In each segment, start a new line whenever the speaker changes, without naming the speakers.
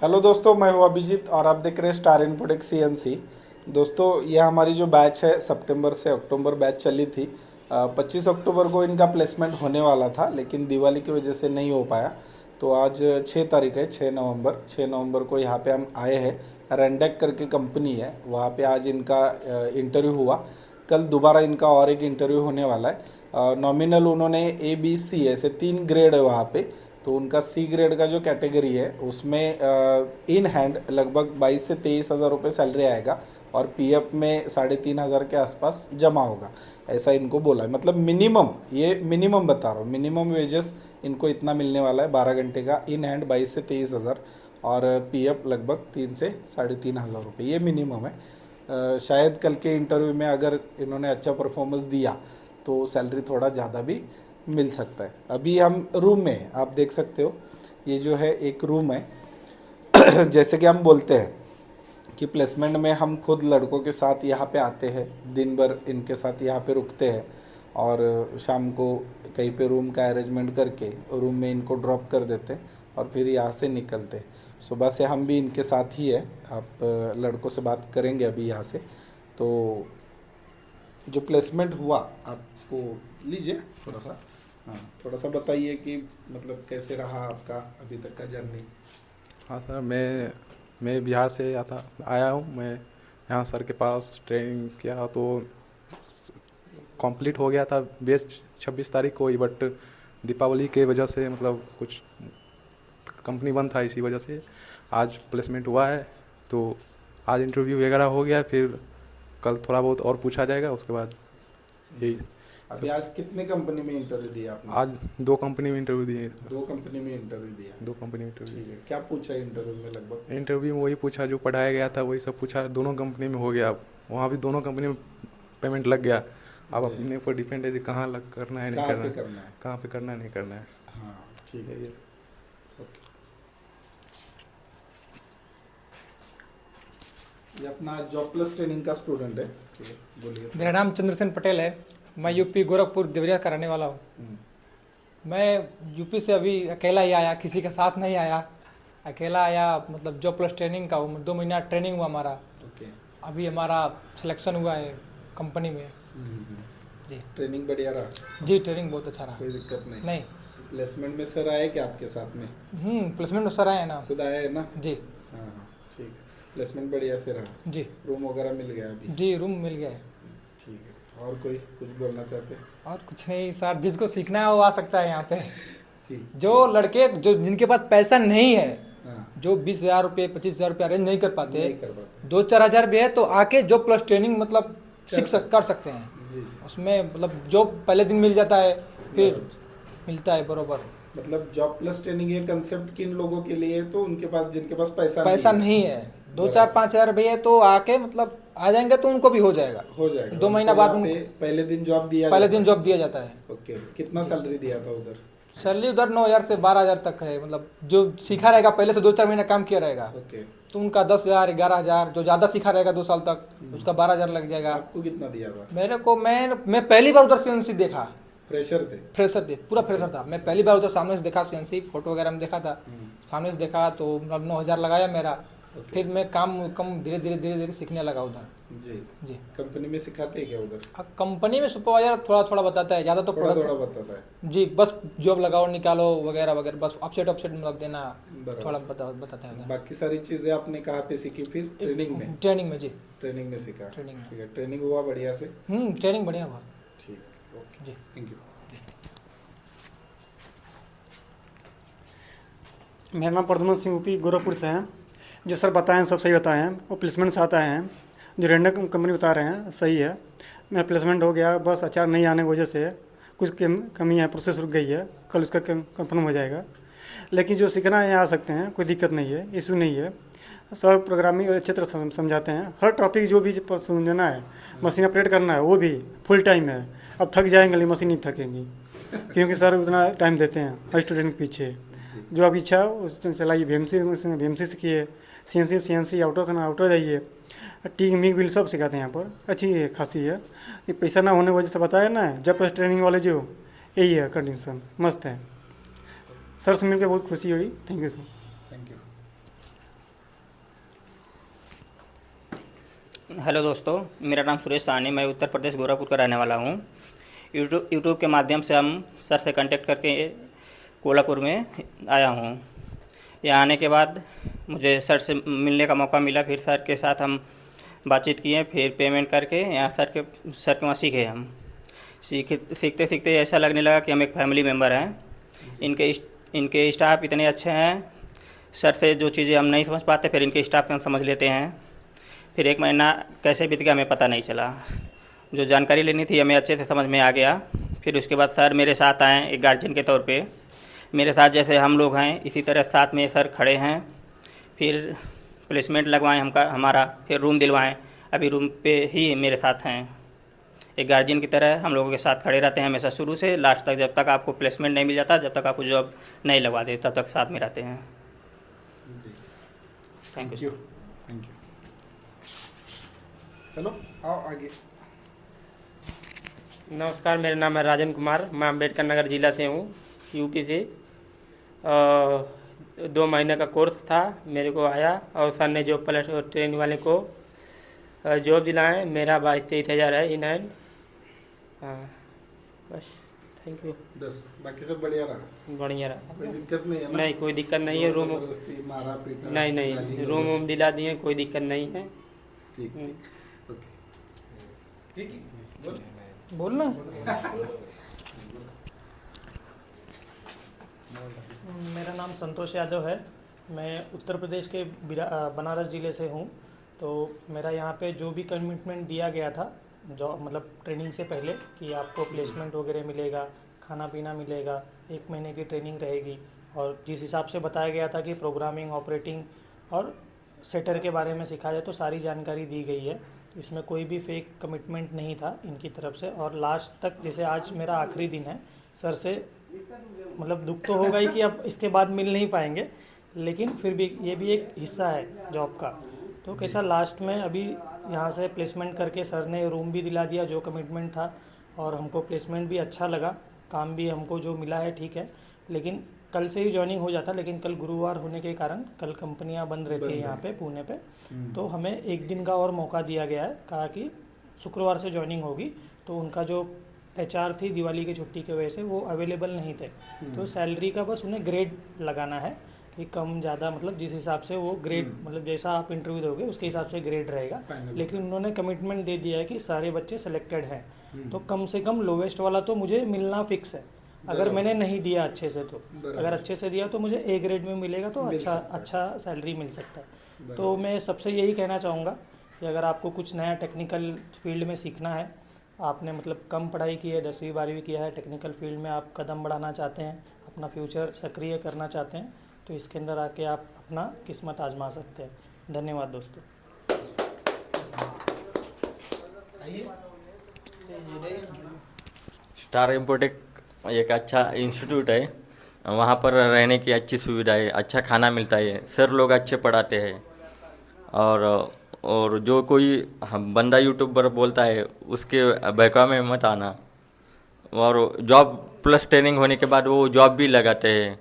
Hello दोस्तों, मैं हूं अभिजीत और आप देख रहे हैं स्टार इनपुट सीएनसी। दोस्तों, यह हमारी जो बैच है सितंबर से अक्टूबर बैच चली थी। 25 अक्टूबर को इनका प्लेसमेंट होने वाला था, लेकिन दिवाली की वजह से नहीं हो पाया। तो आज 6 तारीख है, 6 नवंबर को यहाँ पे हम आए हैं। रेंडेक करके कंपनी है, वहाँ पे आज इनका इंटरव्यू हुआ। कल दोबारा इनका और एक इंटरव्यू होने वाला है। नॉमिनल उन्होंने ABC ऐसे 3 ग्रेड है वहाँ पे। तो उनका C ग्रेड का जो कैटेगरी है उसमें इन हैंड लगभग 22 से 23 हज़ार रुपये सैलरी आएगा, और PF में 3,500 के आसपास जमा होगा, ऐसा इनको बोला है। मतलब मिनिमम, ये मिनिमम बता रहा हूँ, मिनिमम वेजेस इनको इतना मिलने वाला है 12 घंटे का। इन हैंड 22 से 23 हज़ार, और PF लगभग 3 से 3,500 रुपये, ये मिनिमम है। शायद कल के इंटरव्यू में अगर इन्होंने अच्छा परफॉर्मेंस दिया तो सैलरी थोड़ा ज़्यादा भी मिल सकता है। अभी हम रूम में हैं, आप देख सकते हो, ये जो है एक रूम है। जैसे कि हम बोलते हैं कि प्लेसमेंट में हम खुद लड़कों के साथ यहाँ पे आते हैं, दिन भर इनके साथ यहाँ पे रुकते हैं, और शाम को कहीं पे रूम का अरेंजमेंट करके रूम में इनको ड्रॉप कर देते हैं, और फिर यहाँ से निकलते हैं। सुबह से हम भी इनके साथ ही है। आप लड़कों से बात करेंगे अभी यहाँ से। तो जो प्लेसमेंट हुआ, आपको लीजिए थोड़ा सा, हाँ थोड़ा सा बताइए कि मतलब कैसे रहा आपका अभी तक का जर्नी।
हाँ सर, मैं बिहार से आया हूँ। मैं यहाँ सर के पास ट्रेनिंग किया तो कंप्लीट हो गया था बेस 26 तारीख को ही, बट दीपावली के वजह से मतलब कुछ कंपनी बंद था, इसी वजह से आज प्लेसमेंट हुआ है। तो आज इंटरव्यू वगैरह हो गया, फिर कल थोड़ा बहुत और पूछा जाएगा, उसके बाद यही।
अभी आज कितने कंपनी में इंटरव्यू दिया आपने?
आज 2 कंपनी में इंटरव्यू दिए।
2 कंपनी में इंटरव्यू दिया?
2 कंपनी में इंटरव्यू।
ठीक है, क्या पूछा इंटरव्यू में लगभग?
इंटरव्यू में वही पूछा जो पढ़ाया गया था, वही सब पूछा। दोनों कंपनी में हो गया, अब वहाँ भी दोनों कंपनी में पेमेंट लग गया। अब अपने ऊपर डिपेंड है कि कहाँ लग करना है, नहीं
कहाँ
करना
पे
है,
करना है?
कहाँ पे करना है, नहीं करना है।
हाँ ठीक है, ओके। ये अपना जॉब प्लस ट्रेनिंग का स्टूडेंट है, ठीक है, बोलिए।
मेरा नाम चंद्रसेन पटेल है। मैं यूपी गोरखपुर देवरिया का रहने वाला हूँ। मैं यूपी से अभी अकेला ही आया, किसी के साथ नहीं आया, अकेला आया। मतलब जॉब प्लस ट्रेनिंग का 2 महीना ट्रेनिंग हुआ हमारा।
ओके।
अभी हमारा सिलेक्शन हुआ है कंपनी में। जी
ट्रेनिंग बढ़िया रहा?
जी, ट्रेनिंग बहुत अच्छा रहा।
कोई दिक्कत नहीं?
नहीं।
प्लेसमेंट में सर आए क्या आपके साथ में?
प्लेसमेंट सर आए हैं ना?
खुद आए हैं ना?
जी
हाँ हाँ, ठीक है। प्लेसमेंट बढ़िया से रहा?
जी
रूम वगैरह मिल गया अभी?
जी, रूम मिल गया है।
ठीक है। और कोई कुछ बोलना चाहते हैं?
और कुछ नहीं सर, जिसको सीखना है वो आ सकता है यहाँ पे।
ठीक।
जो लड़के जो जिनके पास पैसा नहीं है,
हाँ,
जो 20,000 रुपये 25,000 रुपये अरेंज नहीं कर पाते,
नहीं कर पाते।
2-4 हज़ार भी है तो आके जॉब प्लस ट्रेनिंग मतलब कर सकते हैं।
जी जी।
उसमें मतलब जॉब पहले दिन मिल जाता है, फिर
बराबर।
मिलता है बरोबर।
मतलब जॉब प्लस ट्रेनिंग ये कंसेप्ट किन लोगों के लिए है? तो उनके पास, जिनके पास पैसा
पैसा नहीं है, 2-4-5 हज़ार भी है तो आके मतलब आ जाएंगे तो उनको भी हो जाएगा।
हो जाएगा।
2 महीना बाद
पे पहले दिन जॉब दिया
पहले
जाता
दिन
है?
जॉब दिया जाता है।
ओके। कितना सैलरी दिया था उधर?
सैलरी उधर 9,000 से 12,000 तक है। मतलब जो सीखा रहेगा, पहले से 2-4 महीना काम किया रहेगा,
ओके।
तो उनका 10,000 11,000। जो ज़्यादा सीखा रहेगा 2 साल तक, उसका 12,000 लग जाएगा।
आपको कितना दिया था?
मेरे को मैं पहली बार उधर सीएनसी देखा।
फ्रेशर थे?
फ्रेशर थे, पूरा फ्रेशर था। मैं पहली बार उधर सामने से देखा सीएनसी, फोटो वगैरह में देखा था, सामने से देखा तो मतलब 9,000 लगाया मेरा। फिर मैं काम धीरे धीरे सीखने लगा उधर।
जी
जी।
कंपनी में सिखाते हैं क्या उधर?
कंपनी में सुपरवाइजर थोड़ा थोड़ा बताता है, ज़्यादा तो
थोड़ा
प्रोडक्ट
थोड़ा बताता है?
जी, बस जॉब लगाओ निकालो वगैरह वगैरह, बस अपसेट मतलब देना,
बराबर।
थोड़ा बताता है।
बाकी सारी चीजें आपने कहाँ पे सीखी फिर? ट्रेनिंग में?
ट्रेनिंग में जी,
ट्रेनिंग में सीखा?
ट्रेनिंग में।
ठीक है। ट्रेनिंग हुआ बढ़िया से?
ट्रेनिंग बढ़िया हुआ।
ठीक, ओके
जी।
Thank you.
मेरा नाम प्रद्युम्न सिंह, यूपी गोरखपुर से हैं। जो सर बताए हैं सब सही बताए हैं, वो प्लेसमेंट से आता है। जो रेंडर कंपनी बता रहे हैं सही है। मेरा प्लेसमेंट हो गया, बस अचार नहीं आने की वजह से कुछ कमी है, प्रोसेस रुक गई है। कल उसका कंफर्म हो जाएगा। लेकिन जो सीखना है आ सकते हैं, कोई दिक्कत नहीं है, इशू नहीं है। सर प्रोग्रामिंग अच्छे तरह समझाते हैं। हर टॉपिक जो भी समझना है, मशीन ऑपरेट करना है, वो भी फुल टाइम है। अब थक जाएंगे लेकिन मशीन नहीं थकेंगी, क्योंकि सर उतना टाइम देते हैं हर स्टूडेंट के पीछे। जो आप इच्छा हो उस चलाइए। BMC सीखिए, CNC आउटर जाइए, टी मिग बिल सब सिखाते हैं यहाँ पर। अच्छी है, खासी है। ये पैसा ना होने की वजह से बताया ना, जब ट्रेनिंग वाले जो यही है कंडीशन, मस्त है। सर से मिलकर बहुत खुशी हुई। Thank you sir.
Thank you.
Hello दोस्तों, मेरा नाम सुरेश साहनी, मैं उत्तर प्रदेश गोरखपुर का रहने वाला हूँ। यूट्यूब के माध्यम से हम सर से कांटेक्ट करके कोल्हापुर में आया हूँ। यहाँ आने के बाद मुझे सर से मिलने का मौका मिला, फिर सर के साथ हम बातचीत किए, फिर पेमेंट करके यहाँ सर के वहाँ सीखे हम। सीखते सीखते ऐसा लगने लगा कि हम एक फैमिली मेम्बर हैं। इनके स्टाफ इतने अच्छे हैं, सर से जो चीज़ें हम नहीं समझ पाते फिर इनके स्टाफ से हम समझ लेते हैं। फिर 1 महीना कैसे बीत गया हमें पता नहीं चला। जो जानकारी लेनी थी हमें अच्छे से समझ में आ गया। फिर उसके बाद सर मेरे साथ आए एक गार्जियन के तौर पे। मेरे साथ जैसे हम लोग हैं इसी तरह साथ में सर खड़े हैं। फिर प्लेसमेंट लगवाएं हमारा, फिर रूम दिलवाएं। अभी रूम पे ही मेरे साथ हैं, एक गार्जियन की तरह हम लोगों के साथ खड़े रहते हैं हमेशा शुरू से लास्ट तक। जब तक आपको प्लेसमेंट नहीं मिल जाता, जब तक आपको जॉब नहीं लगवा दे, तब तक साथ में रहते हैं। Thank you.
Thank you. चलो आओ आगे।
नमस्कार, मेरा नाम है राजन कुमार, मैं अम्बेडकर नगर ज़िला से हूँ, यूपी से। 2 महीने का कोर्स था, मेरे को आया और सर ने जो प्लस ट्रेनिंग वाले को जॉब दिलाए। मेरा 22-23 हज़ार है इन हैंड। हाँ बस, थैंक यू।
बस बाकी सब बढ़िया रहा,
बढ़िया रहा,
कोई दिक्कत नहीं है ना?
नहीं कोई दिक्कत नहीं है। रूम
जबरदस्ती मारा पीटा
नहीं
गाली
नहीं,
गलौज।
रूम वूम दिला दिए, कोई दिक्कत नहीं है।
ठीक ठीक, ओके ठीक है, बोल।
बोलना। मेरा नाम संतोष यादव है, मैं उत्तर प्रदेश के बनारस ज़िले से हूँ। तो मेरा यहाँ पे जो भी कमिटमेंट दिया गया था, जो मतलब ट्रेनिंग से पहले, कि आपको प्लेसमेंट वगैरह मिलेगा, खाना पीना मिलेगा, 1 महीने की ट्रेनिंग रहेगी, और जिस हिसाब से बताया गया था कि प्रोग्रामिंग, ऑपरेटिंग और सेटर के बारे में सिखाया जाए, तो सारी जानकारी दी गई है। तो इसमें कोई भी फेक कमिटमेंट नहीं था इनकी तरफ से। और लास्ट तक, जैसे आज मेरा आखिरी दिन है, सर से मतलब दुख तो होगा ही कि अब इसके बाद मिल नहीं पाएंगे, लेकिन फिर भी ये भी एक हिस्सा है जॉब का। तो कैसा लास्ट में अभी यहाँ से प्लेसमेंट करके सर ने रूम भी दिला दिया जो कमिटमेंट था, और हमको प्लेसमेंट भी अच्छा लगा, काम भी हमको जो मिला है ठीक है। लेकिन कल से ही ज्वाइनिंग हो जाता, लेकिन कल गुरुवार होने के कारण कल कंपनियां बंद रहती है यहाँ पे पुणे पे। तो हमें 1 दिन का और मौका दिया गया है, कहा कि शुक्रवार से ज्वाइनिंग होगी। तो उनका जो HR थी दिवाली की छुट्टी की वजह से वो अवेलेबल नहीं थे। तो सैलरी का बस उन्हें ग्रेड लगाना है कि कम ज़्यादा, मतलब जिस हिसाब से वो ग्रेड, मतलब जैसा आप इंटरव्यू दोगे उसके हिसाब से ग्रेड रहेगा। लेकिन उन्होंने कमिटमेंट दे दिया है कि सारे बच्चे सेलेक्टेड हैं, तो कम से कम लोवेस्ट वाला तो मुझे मिलना फिक्स है। अगर मैंने नहीं दिया अच्छे से, तो अगर अच्छे से दिया तो मुझे A ग्रेड में मिलेगा, तो अच्छा सैलरी मिल सकता है। तो मैं सबसे यही कहना चाहूँगा कि अगर आपको कुछ नया टेक्निकल फील्ड में सीखना है, आपने मतलब कम पढ़ाई की है, 10वीं 12वीं किया है, टेक्निकल फील्ड में आप कदम बढ़ाना चाहते हैं, अपना फ्यूचर सक्रिय करना चाहते हैं, तो इसके अंदर आके आप अपना किस्मत आजमा सकते हैं। धन्यवाद दोस्तों।
स्टार इम्पोटेक एक अच्छा इंस्टीट्यूट है, वहाँ पर रहने की अच्छी सुविधा है, अच्छा खाना मिलता है, सर लोग अच्छे पढ़ाते हैं। और जो कोई बंदा यूट्यूबर बोलता है उसके बहकावे में मत आना। और जॉब प्लस ट्रेनिंग होने के बाद वो जॉब भी लगाते हैं।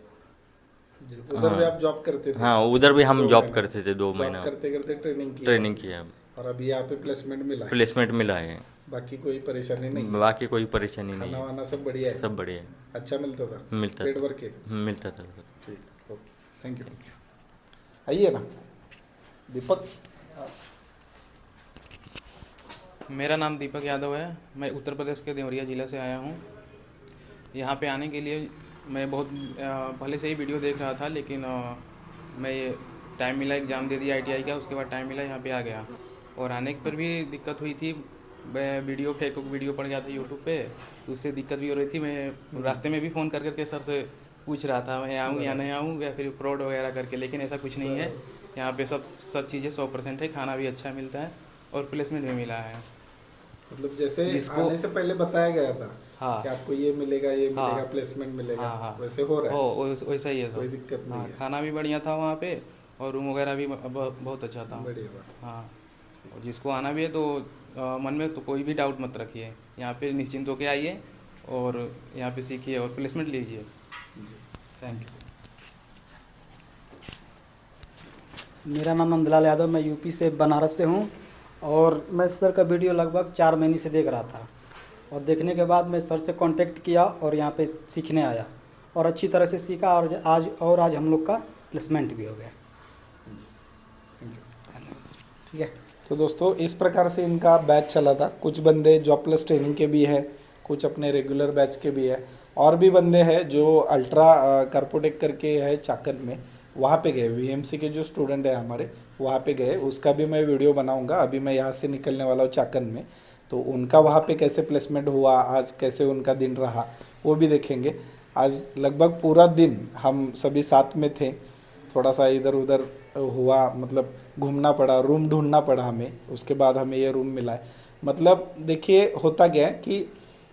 उधर भी आप जॉब करते थे?
हाँ, उधर भी हम
2
जॉब
महीने।
करते थे 2 महीना।
करते करते
ट्रेनिंग किया
और अभी यहाँ पे प्लेसमेंट मिला है?
प्लेसमेंट मिला है,
बाकी कोई परेशानी नहीं है?
बाकी कोई परेशानी नहीं
खाना
है,
वाना सब बढ़िया है?
सब बढ़िया है।
अच्छा मिलता था?
मिलता
पेट
था।
भर के?
मिलता था।
ठीक, ओके, थैंक यू। आइए ना दीपक।
मेरा नाम दीपक यादव है, मैं उत्तर प्रदेश के देवरिया ज़िला से आया हूँ। यहाँ पे आने के लिए मैं बहुत पहले से ही वीडियो देख रहा था, लेकिन मैं टाइम मिला, एग्ज़ाम दे दिया ITI का, उसके बाद टाइम मिला यहाँ पे आ गया। और आने पर भी दिक्कत हुई थी, वीडियो फेक वीडियो पड़ गया था यूट्यूब पे, तो उससे दिक्कत भी हो रही थी। मैं रास्ते में भी फ़ोन कर करके सर से पूछ रहा था मैं आऊँ या नहीं आऊँ, या फिर फ्रॉड वगैरह करके, लेकिन ऐसा कुछ नहीं है। यहाँ पे सब चीज़ें 100% है, खाना भी अच्छा मिलता है और प्लेसमेंट भी मिला है।
मतलब जैसे
जिसको-
आने से पहले बताया गया था
हाँ।
कि आपको ये मिलेगा, ये
हाँ।
मिलेगा, प्लेसमेंट मिलेगा,
हाँ।
वैसे हो रहा है?
वैसा ही है सब।
कोई दिक्कत नहीं
हाँ,
है?
खाना भी बढ़िया था वहाँ पे, और रूम वगैरह भी बहुत अच्छा था।
बढ़िया बात।
हाँ, और जिसको आना भी है तो मन में तो कोई भी डाउट मत रखिए, यहाँ पे निश्चिंत होकर आइए और यहाँ पे सीखिए और प्लेसमेंट लीजिए। Thank you.
मेरा नाम नंदलाल यादव, मैं यूपी से बनारस से हूँ और मैं सर का वीडियो लगभग 4 महीने से देख रहा था, और देखने के बाद मैं सर से कांटेक्ट किया और यहाँ पे सीखने आया और अच्छी तरह से सीखा, और आज हम लोग का प्लेसमेंट भी हो गया।
ठीक है। तो दोस्तों इस प्रकार से इनका बैच चला था। कुछ बंदे जॉब प्लस ट्रेनिंग के भी है, कुछ अपने रेगुलर बैच के भी है, और भी बंदे हैं जो अल्ट्रा कार्पोटेक करके है चाकन में, वहाँ पे गए। वीएमसी के जो स्टूडेंट है हमारे वहाँ पे गए, उसका भी मैं वीडियो बनाऊंगा। अभी मैं यहाँ से निकलने वाला हूँ चाकन में, तो उनका वहाँ पे कैसे प्लेसमेंट हुआ, आज कैसे उनका दिन रहा, वो भी देखेंगे। आज लगभग पूरा दिन हम सभी साथ में थे। थोड़ा सा इधर उधर हुआ, मतलब घूमना पड़ा, रूम ढूंढना पड़ा हमें, उसके बाद हमें ये रूम मिला है। मतलब देखिए होता क्या है कि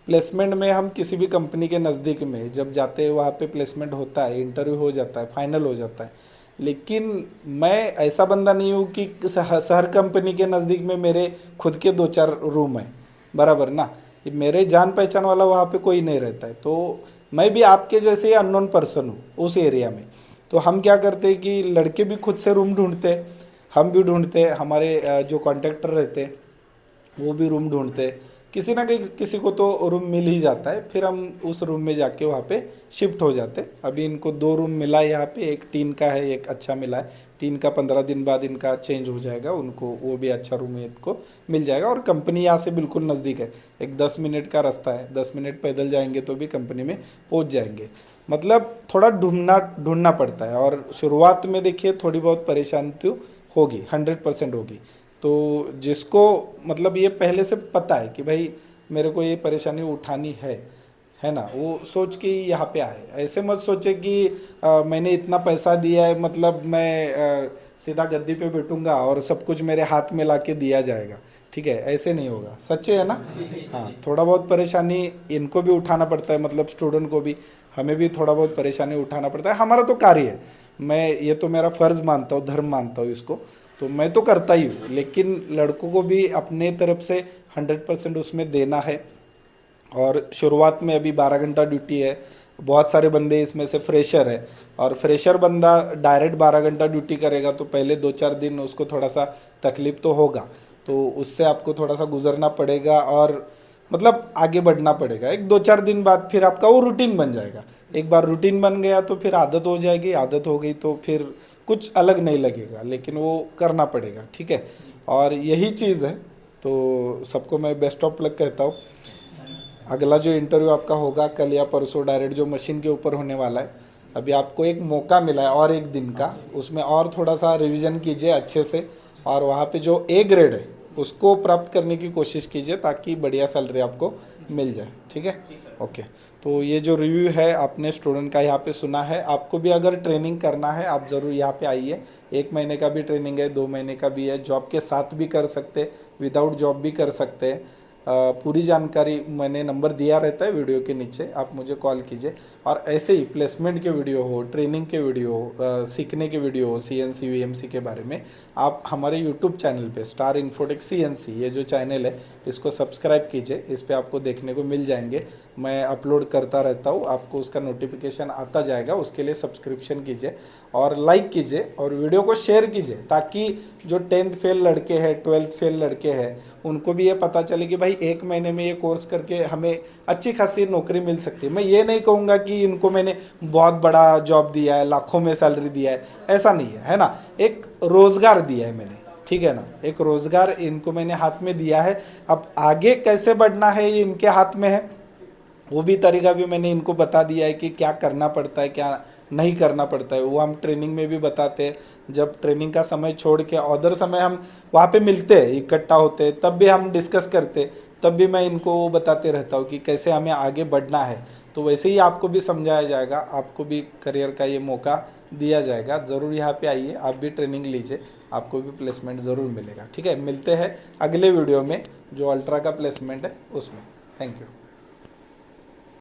प्लेसमेंट में हम किसी भी कंपनी के नज़दीक में जब जाते हैं वहाँ पे प्लेसमेंट होता है, इंटरव्यू हो जाता है, फाइनल हो जाता है। लेकिन मैं ऐसा बंदा नहीं हूँ कि हर कंपनी के नज़दीक में मेरे खुद के 2-4 रूम हैं, बराबर ना। मेरे जान पहचान वाला वहाँ पे कोई नहीं रहता है। तो मैं भी आपके जैसे ही अननोन पर्सन हूँ उस एरिया में। तो हम क्या करते हैं कि लड़के भी खुद से रूम ढूंढते, हम भी ढूंढते, हमारे जो कॉन्ट्रैक्टर रहते वो भी रूम ढूंढते, किसी ना किसी को तो रूम मिल ही जाता है। फिर हम उस रूम में जाके वहाँ पे शिफ्ट हो जाते। अभी इनको 2 रूम मिला है यहाँ पे, एक टीन का है, एक अच्छा मिला है। टीन का 15 दिन बाद इनका चेंज हो जाएगा, उनको वो भी अच्छा रूम इनको मिल जाएगा। और कंपनी यहाँ से बिल्कुल नज़दीक है, एक 10 मिनट का रास्ता है, 10 मिनट पैदल जाएंगे तो भी कंपनी में पहुँच जाएंगे। मतलब थोड़ा ढूंढना पड़ता है, और शुरुआत में देखिए थोड़ी बहुत परेशानी तो होगी, 100% होगी। तो जिसको मतलब ये पहले से पता है कि भाई मेरे को ये परेशानी उठानी है ना, वो सोच के यहाँ पे आए। ऐसे मत सोचे कि मैंने इतना पैसा दिया है, मतलब मैं सीधा गद्दी पे बैठूंगा और सब कुछ मेरे हाथ में ला के दिया जाएगा। ठीक है, ऐसे नहीं होगा। सच्चे है ना। हाँ, थोड़ा बहुत परेशानी इनको भी उठाना पड़ता है, मतलब स्टूडेंट को भी, हमें भी थोड़ा बहुत परेशानी उठाना पड़ता है। हमारा तो कार्य है, मैं ये तो मेरा फ़र्ज़ मानता हूँ, धर्म मानता हूँ इसको, तो मैं तो करता ही हूँ। लेकिन लड़कों को भी अपने तरफ से 100% उसमें देना है। और शुरुआत में अभी 12 घंटा ड्यूटी है। बहुत सारे बंदे इसमें से फ्रेशर है, और फ्रेशर बंदा डायरेक्ट 12 घंटा ड्यूटी करेगा तो पहले 2-4 दिन उसको थोड़ा सा तकलीफ़ तो होगा, तो उससे आपको थोड़ा सा गुजरना पड़ेगा और मतलब आगे बढ़ना पड़ेगा। एक 2-4 दिन बाद फिर आपका वो रूटीन बन जाएगा। एक बार रूटीन बन गया तो फिर आदत हो जाएगी, आदत हो गई तो फिर कुछ अलग नहीं लगेगा, लेकिन वो करना पड़ेगा। ठीक है, और यही चीज़ है। तो सबको मैं बेस्ट ऑफ लक कहता हूँ। अगला जो इंटरव्यू आपका होगा कल या परसों डायरेक्ट जो मशीन के ऊपर होने वाला है, अभी आपको एक मौका मिला है और एक दिन का, उसमें और थोड़ा सा रिवीजन कीजिए अच्छे से, और वहाँ पे जो ए ग्रेड है उसको प्राप्त करने की कोशिश कीजिए ताकि बढ़िया सैलरी आपको मिल जाए। ठीक है, ओके। तो ये जो रिव्यू है आपने स्टूडेंट का यहाँ पे सुना है। आपको भी अगर ट्रेनिंग करना है आप ज़रूर यहाँ पे आइए। 1 महीने का भी ट्रेनिंग है, 2 महीने का भी है, जॉब के साथ भी कर सकते, विदाउट जॉब भी कर सकते हैं। पूरी जानकारी मैंने नंबर दिया रहता है वीडियो के नीचे, आप मुझे कॉल कीजिए। और ऐसे ही प्लेसमेंट के वीडियो हो, ट्रेनिंग के वीडियो हो, सीखने के वीडियो हो CNC VMC के बारे में, आप हमारे यूट्यूब चैनल पे स्टार इन्फोटेक CNC ये जो चैनल है इसको सब्सक्राइब कीजिए। इस पे आपको देखने को मिल जाएंगे, मैं अपलोड करता रहता हूँ, आपको उसका नोटिफिकेशन आता जाएगा। उसके लिए सब्सक्रिप्शन कीजिए और लाइक कीजिए और वीडियो को शेयर कीजिए, ताकि जो 10th फेल लड़के हैं, 12th फेल लड़के हैं, उनको भी ये पता चले कि भाई 1 महीने में ये कोर्स करके हमें अच्छी खासी नौकरी मिल सकती है। मैं ये नहीं कहूँगा कि इनको मैंने बहुत बड़ा जॉब दिया है, लाखों में सैलरी दिया है, ऐसा नहीं है ना। एक रोज़गार दिया है मैंने, ठीक है ना, एक रोज़गार इनको मैंने हाथ में दिया है। अब आगे कैसे बढ़ना है ये इनके हाथ में है, वो भी तरीका भी मैंने इनको बता दिया है कि क्या करना पड़ता है, क्या नहीं करना पड़ता है, वो हम ट्रेनिंग में भी बताते हैं। जब ट्रेनिंग का समय छोड़ के अदर समय हम वहाँ पे मिलते हैं, इकट्ठा होते हैं, तब भी हम डिस्कस करते, तब भी मैं इनको वो बताते रहता हूँ कि कैसे हमें आगे बढ़ना है। तो वैसे ही आपको भी समझाया जाएगा, आपको भी करियर का ये मौका दिया जाएगा। ज़रूर यहाँ पे आइए, आप भी ट्रेनिंग लीजिए, आपको भी प्लेसमेंट ज़रूर मिलेगा। ठीक है, मिलते हैं अगले वीडियो में जो अल्ट्रा का प्लेसमेंट है उसमें। Thank you.